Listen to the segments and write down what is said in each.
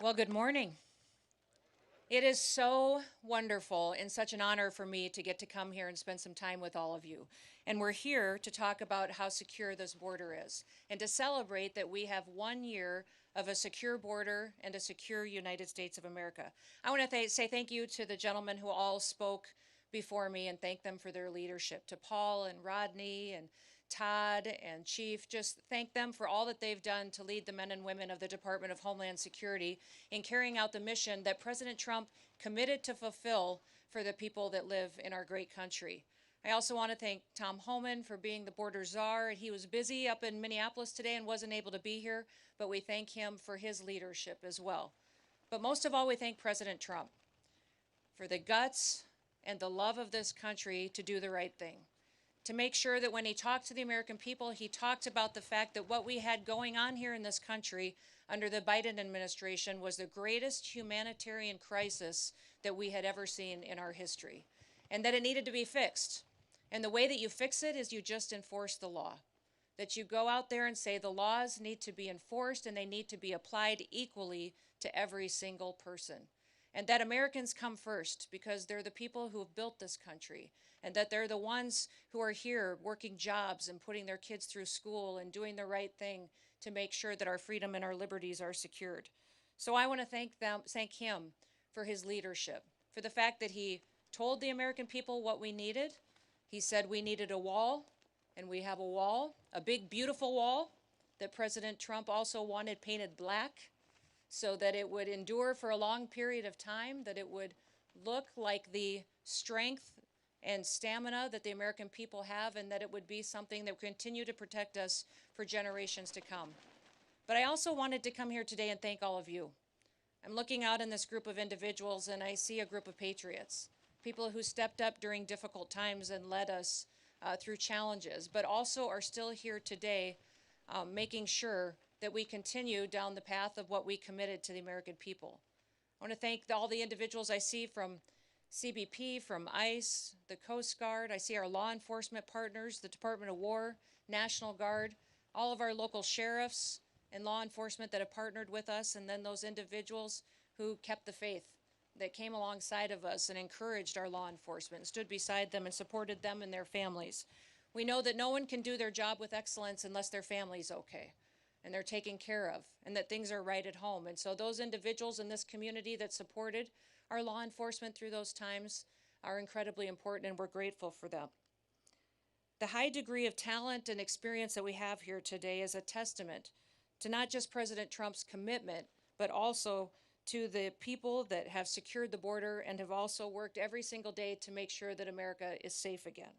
Well, good morning. It is so wonderful and such an honor for me to get to come here and spend some time with all of you. And we're here to talk about how secure this border is and to celebrate that we have 1 year of a secure border and a secure United States of America. I want to say thank you to the gentlemen who all spoke before me and thank them for their leadership. To Paul and Rodney and Todd and Chief, just thank them for all that they've done to lead the men and women of the Department of Homeland Security in carrying out the mission that President Trump committed to fulfill for the people that live in our great country. I also want to thank Tom Homan for being the border czar. He was busy up in Minneapolis today and wasn't able to be here, but we thank him for his leadership as well. But most of all, we thank President Trump for the guts and the love of this country to do the right thing, to make sure that when he talked to the American people, he talked about the fact that what we had going on here in this country under the Biden administration was the greatest humanitarian crisis that we had ever seen in our history, and that it needed to be fixed. And the way that you fix it is you just enforce the law, that you go out there and say the laws need to be enforced and they need to be applied equally to every single person. And that Americans come first because they're the people who have built this country, and that they're the ones who are here working jobs and putting their kids through school and doing the right thing to make sure that our freedom and our liberties are secured. So I want to thank him for his leadership, for the fact that he told the American people what we needed. He said we needed a wall, and we have a wall, a big, beautiful wall that President Trump also wanted painted black, so that it would endure for a long period of time, that it would look like the strength and stamina that the American people have, and that it would be something that would continue to protect us for generations to come. But I also wanted to come here today and thank all of you. I'm looking out in this group of individuals and I see a group of patriots, people who stepped up during difficult times and led us through challenges, but also are still here today making sure that we continue down the path of what we committed to the American people. I want to thank all the individuals I see from CBP, from ICE, the Coast Guard. I see our law enforcement partners, the Department of War, National Guard, all of our local sheriffs and law enforcement that have partnered with us, and then those individuals who kept the faith, that came alongside of us and encouraged our law enforcement, stood beside them and supported them and their families. We know that no one can do their job with excellence unless their family's okay and they're taken care of, and that things are right at home. And so those individuals in this community that supported our law enforcement through those times are incredibly important, and we're grateful for them. The high degree of talent and experience that we have here today is a testament to not just President Trump's commitment, but also to the people that have secured the border and have also worked every single day to make sure that America is safe again.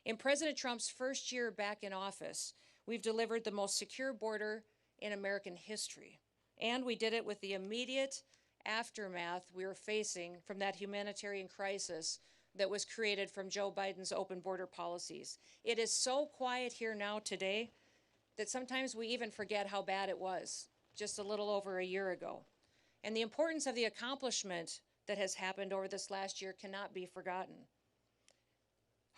In President Trump's first year back in office, we've delivered the most secure border in American history. And we did it with the immediate aftermath we were facing from that humanitarian crisis that was created from Joe Biden's open border policies. It is so quiet here now today that sometimes we even forget how bad it was just a little over a year ago. And the importance of the accomplishment that has happened over this last year cannot be forgotten.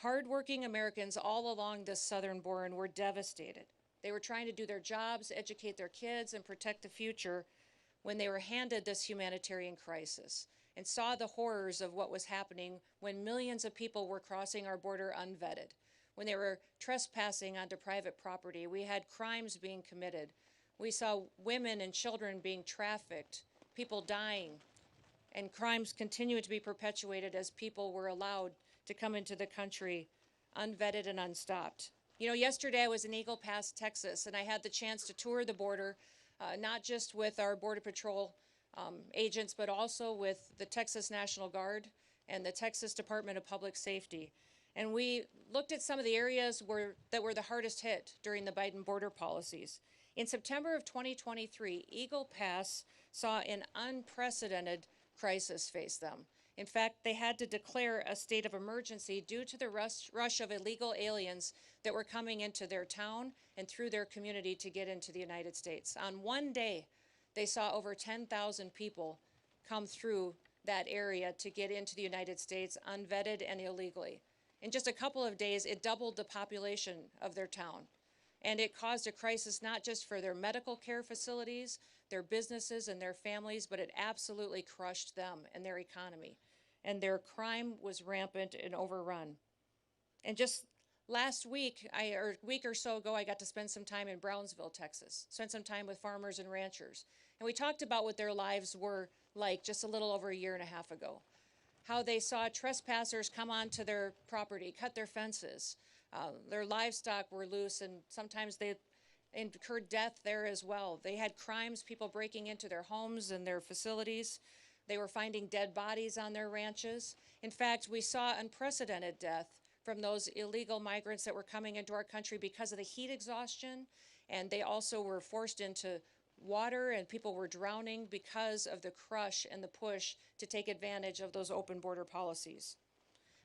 Hardworking Americans all along this southern border were devastated. They were trying to do their jobs, educate their kids, and protect the future when they were handed this humanitarian crisis and saw the horrors of what was happening when millions of people were crossing our border unvetted, when they were trespassing onto private property. We had crimes being committed. We saw women and children being trafficked, people dying, and crimes continue to be perpetuated as people were allowed to come into the country unvetted and unstopped. You know, yesterday I was in Eagle Pass, Texas, and I had the chance to tour the border, not just with our Border Patrol agents, but also with the Texas National Guard and the Texas Department of Public Safety. And we looked at some of the areas that were the hardest hit during the Biden border policies. In September of 2023, Eagle Pass saw an unprecedented crisis face them. In fact, they had to declare a state of emergency due to the rush of illegal aliens that were coming into their town and through their community to get into the United States. On one day, they saw over 10,000 people come through that area to get into the United States unvetted and illegally. In just a couple of days, it doubled the population of their town. And it caused a crisis not just for their medical care facilities, their businesses and their families, but it absolutely crushed them and their economy. And their crime was rampant and overrun. And just last week, or a week or so ago, I got to spend some time in Brownsville, Texas, spent some time with farmers and ranchers. And we talked about what their lives were like just a little over a year and a half ago. How they saw trespassers come onto their property, cut their fences. Their livestock were loose, and sometimes they incurred death there as well. They had crimes, people breaking into their homes and their facilities. They were finding dead bodies on their ranches. In fact, we saw unprecedented death from those illegal migrants that were coming into our country because of the heat exhaustion, and they also were forced into water, and people were drowning because of the crush and the push to take advantage of those open border policies.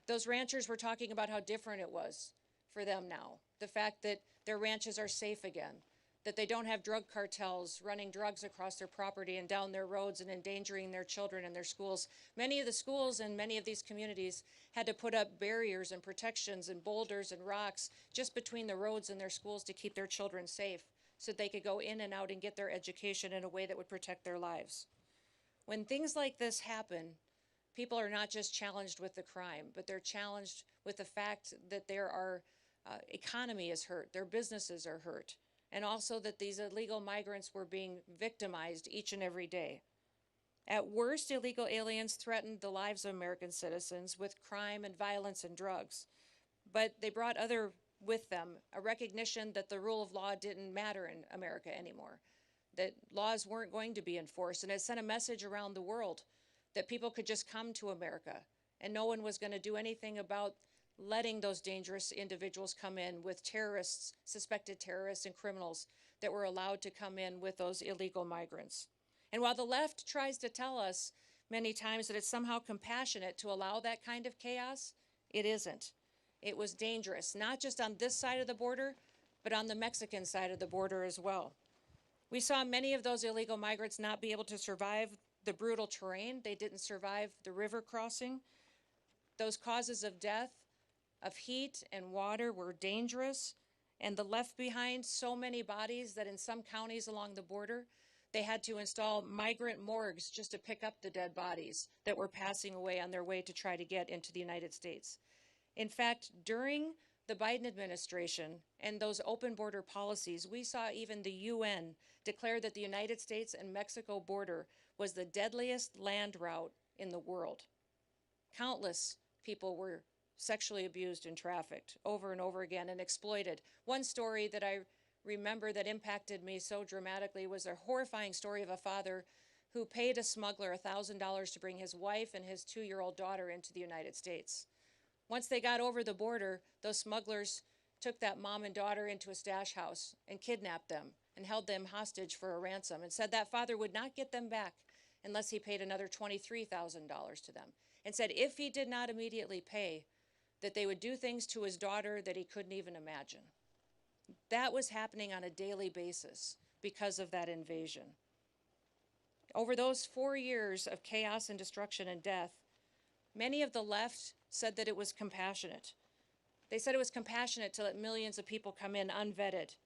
Those ranchers were talking about how different it was for them now. The fact that their ranches are safe again, that they don't have drug cartels running drugs across their property and down their roads and endangering their children and their schools. Many of the schools in many of these communities had to put up barriers and protections and boulders and rocks just between the roads and their schools to keep their children safe, so they could go in and out and get their education in a way that would protect their lives. When things like this happen, people are not just challenged with the crime, but they're challenged with the fact that their economy is hurt, their businesses are hurt, and also that these illegal migrants were being victimized each and every day. At worst, illegal aliens threatened the lives of American citizens with crime and violence and drugs, but they brought with them a recognition that the rule of law didn't matter in America anymore, that laws weren't going to be enforced, and it sent a message around the world that people could just come to America and no one was going to do anything about letting those dangerous individuals come in with terrorists, suspected terrorists and criminals that were allowed to come in with those illegal migrants. And while the left tries to tell us many times that it's somehow compassionate to allow that kind of chaos, it isn't. It was dangerous, not just on this side of the border, but on the Mexican side of the border as well. We saw many of those illegal migrants not be able to survive the brutal terrain. They didn't survive the river crossing. Those causes of death, of heat and water, were dangerous, and the left behind so many bodies that in some counties along the border, they had to install migrant morgues just to pick up the dead bodies that were passing away on their way to try to get into the United States. In fact, during the Biden administration and those open border policies, we saw even the UN declare that the United States and Mexico border was the deadliest land route in the world. Countless people were sexually abused and trafficked over and over again and exploited. One story that I remember that impacted me so dramatically was a horrifying story of a father who paid a smuggler $1,000 to bring his wife and his 2-year-old daughter into the United States. Once they got over the border, those smugglers took that mom and daughter into a stash house and kidnapped them and held them hostage for a ransom and said that father would not get them back unless he paid another $23,000 to them, and said if he did not immediately pay, that they would do things to his daughter that he couldn't even imagine. That was happening on a daily basis because of that invasion. Over those 4 years of chaos and destruction and death, many of the left said that it was compassionate. They said it was compassionate to let millions of people come in unvetted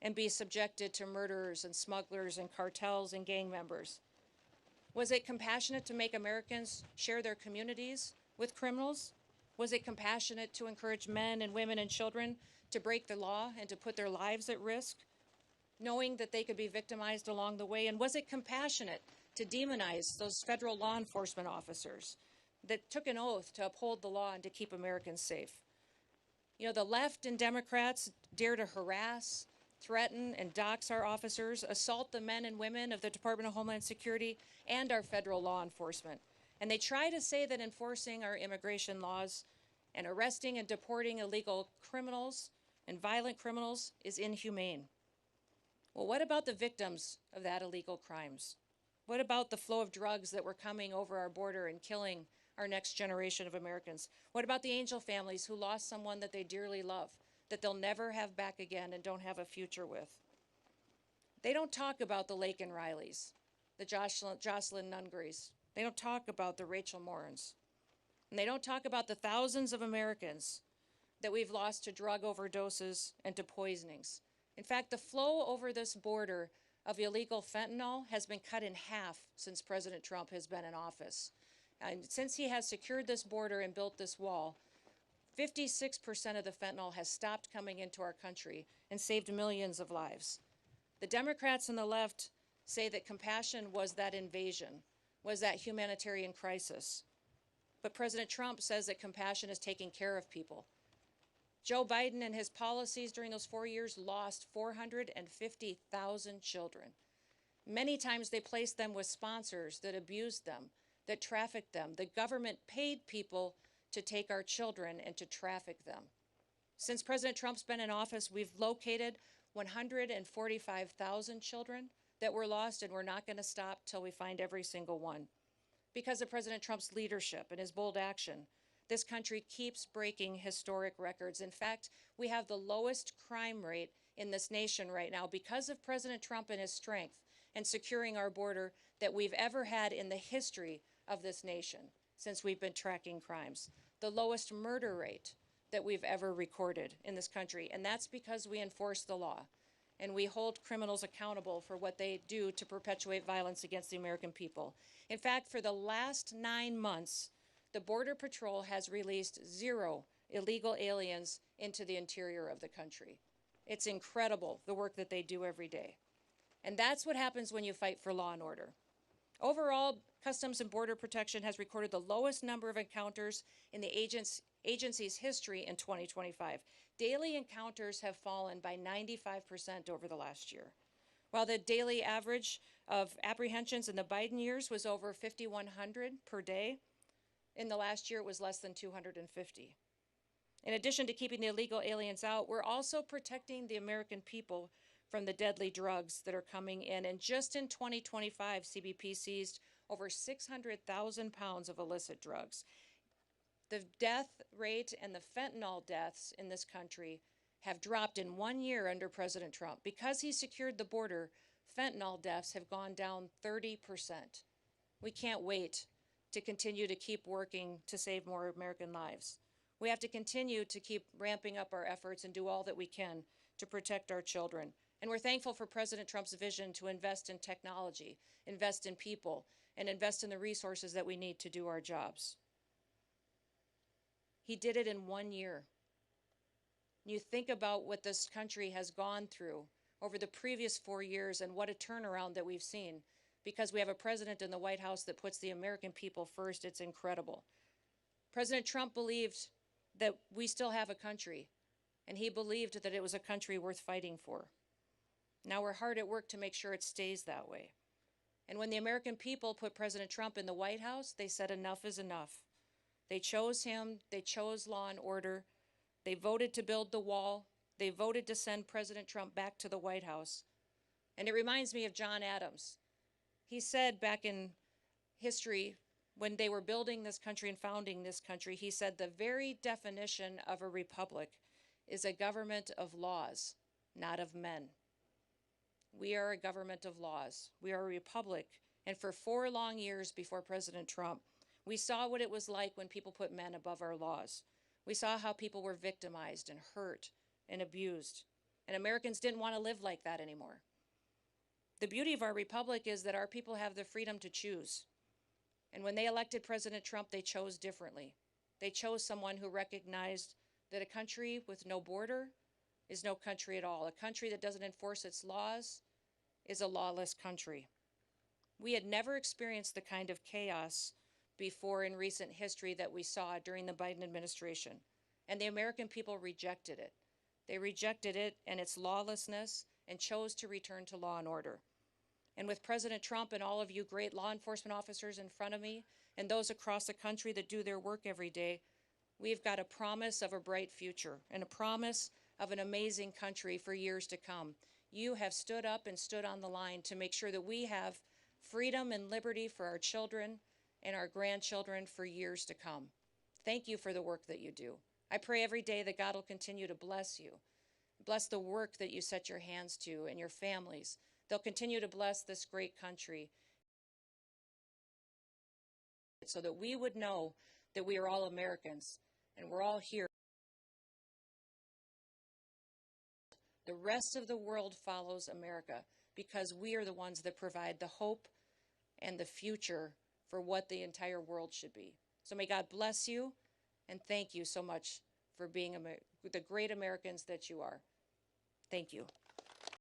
and be subjected to murderers and smugglers and cartels and gang members. Was it compassionate to make Americans share their communities with criminals? Was it compassionate to encourage men and women and children to break the law and to put their lives at risk, knowing that they could be victimized along the way? And was it compassionate to demonize those federal law enforcement officers that took an oath to uphold the law and to keep Americans safe? You know, the left and Democrats dare to harass, threaten, and dox our officers, assault the men and women of the Department of Homeland Security and our federal law enforcement. And they try to say that enforcing our immigration laws and arresting and deporting illegal criminals and violent criminals is inhumane. Well, what about the victims of that illegal crimes? What about the flow of drugs that were coming over our border and killing our next generation of Americans? What about the angel families who lost someone that they dearly love, that they'll never have back again and don't have a future with? They don't talk about the Laken Rileys, the Jocelyn Nungarys. They don't talk about the Rachel Morans. And they don't talk about the thousands of Americans that we've lost to drug overdoses and to poisonings. In fact, the flow over this border of illegal fentanyl has been cut in half since President Trump has been in office. And since he has secured this border and built this wall, 56% of the fentanyl has stopped coming into our country and saved millions of lives. The Democrats and the left say that compassion was that invasion, was that humanitarian crisis. But President Trump says that compassion is taking care of people. Joe Biden and his policies during those 4 years lost 450,000 children. Many times they placed them with sponsors that abused them, that trafficked them. The government paid people to take our children and to traffic them. Since President Trump's been in office, we've located 145,000 children that were lost, and we're not going to stop till we find every single one. Because of President Trump's leadership and his bold action, this country keeps breaking historic records. In fact, we have the lowest crime rate in this nation right now because of President Trump and his strength and securing our border that we've ever had in the history of this nation since we've been tracking crimes. The lowest murder rate that we've ever recorded in this country, and that's because we enforce the law and we hold criminals accountable for what they do to perpetuate violence against the American people. In fact, for the last 9 months, the Border Patrol has released 0 illegal aliens into the interior of the country. It's incredible, the work that they do every day. And that's what happens when you fight for law and order. Overall, Customs and Border Protection has recorded the lowest number of encounters in the agency's history in 2025. Daily encounters have fallen by 95% over the last year. While the daily average of apprehensions in the Biden years was over 5,100 per day, in the last year it was less than 250. In addition to keeping the illegal aliens out, we're also protecting the American people from the deadly drugs that are coming in. And just in 2025, CBP seized over 600,000 pounds of illicit drugs. The death rate and the fentanyl deaths in this country have dropped in 1 year under President Trump. Because he secured the border, fentanyl deaths have gone down 30%. We can't wait to continue to keep working to save more American lives. We have to continue to keep ramping up our efforts and do all that we can to protect our children. And we're thankful for President Trump's vision to invest in technology, invest in people, and invest in the resources that we need to do our jobs. He did it in 1 year. You think about what this country has gone through over the previous 4 years and what a turnaround that we've seen because we have a president in the White House that puts the American people first. It's incredible. President Trump believed that we still have a country, and he believed that it was a country worth fighting for. Now we're hard at work to make sure it stays that way. And when the American people put President Trump in the White House, they said enough is enough. They chose him, they chose law and order, they voted to build the wall, they voted to send President Trump back to the White House. And it reminds me of John Adams. He said back in history, when they were building this country and founding this country, he said the very definition of a republic is a government of laws, not of men. We are a government of laws. We are a republic. And for 4 long years before President Trump, we saw what it was like when people put men above our laws. We saw how people were victimized and hurt and abused. And Americans didn't want to live like that anymore. The beauty of our republic is that our people have the freedom to choose. And when they elected President Trump, they chose differently. They chose someone who recognized that a country with no border is no country at all. A country that doesn't enforce its laws is a lawless country. We had never experienced the kind of chaos before in recent history that we saw during the Biden administration. And the American people rejected it. They rejected it and its lawlessness and chose to return to law and order. And with President Trump and all of you great law enforcement officers in front of me and those across the country that do their work every day, we've got a promise of a bright future and a promise of an amazing country for years to come. You have stood up and stood on the line to make sure that we have freedom and liberty for our children and our grandchildren for years to come. Thank you for the work that you do. I pray every day that God will continue to bless you, bless the work that you set your hands to and your families. They'll continue to bless this great country so that we would know that we are all Americans and we're all here. The rest of the world follows America. because we are the ones that provide the hope and the future for what the entire world should be. So may God bless you, and thank you so much for being the great Americans that you are. Thank you.